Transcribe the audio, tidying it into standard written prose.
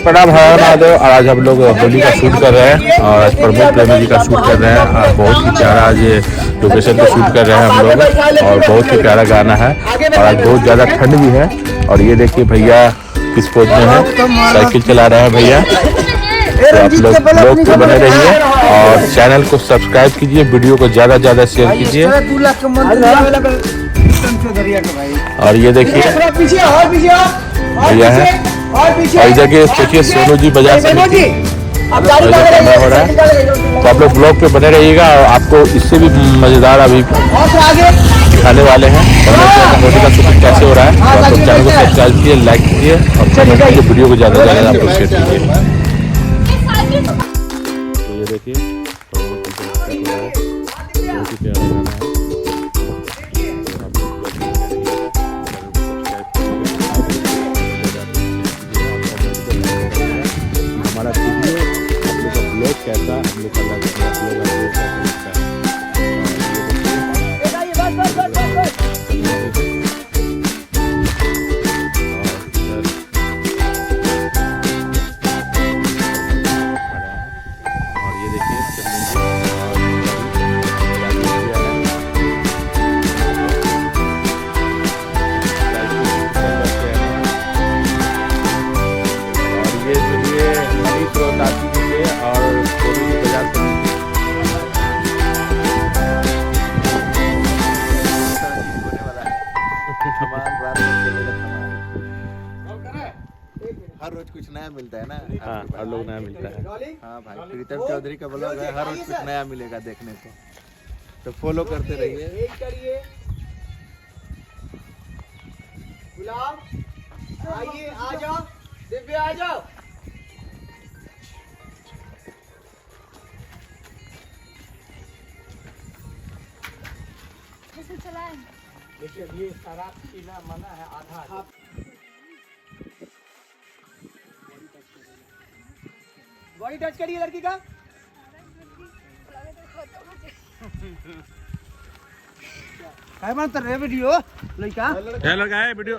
प्रणाम हर महादेव। और आज हम लोग होली का शूट कर रहे हैं और आज प्रमोद प्रेमी जी का शूट कर रहे हैं और बहुत ही प्यारा आज ये लोकेशन पे शूट कर रहे हैं हम लोग और बहुत ही प्यारा गाना है और आज बहुत ज़्यादा ठंड भी है। और ये देखिए भैया किस पोज में है, साइकिल चला रहे हैं भैया। तो आप लोग ब्लॉग पे बने रहिए और चैनल को सब्सक्राइब कीजिए, वीडियो को ज़्यादा से ज़्यादा शेयर कीजिए। और ये देखिए भैया है और इधर के देखिए सोनू जी बाजार समिति कैमरा हो रहा है। तो आप लोग ब्लॉग पे बने रहिएगा और आपको इससे भी मज़ेदार अभी दिखाने वाले हैं होली का शूटिंग कैसे हो रहा है। तो आप लोग चैनल को सब्सक्राइब कीजिए, लाइक कीजिए और कमेंट कीजिए, वीडियो को ज़्यादा से ज़्यादा आप लोग शेयर कीजिए। तो ये देखिए बहुत ही प्यारा गाना है। हमारा वीडियो हम लोग का ब्लॉग कैसा हम लोग का लगता और ये देखिए हर रोज कुछ नया मिलता है ना। हाँ हर लोग नया मिलता है। हाँ भाई प्रीतम चौधरी का ब्लॉग है, हर रोज कुछ नया मिलेगा देखने को, तो फॉलो करते रहिए। गुलाब आइए, आ जाओ दिव्य, आ जाओ। देखिए ये शराब पीना मना है, आधा बॉडी टच करिए लड़की का। काय म्हणतात रे वीडियो लड़का क्या लगा है वीडियो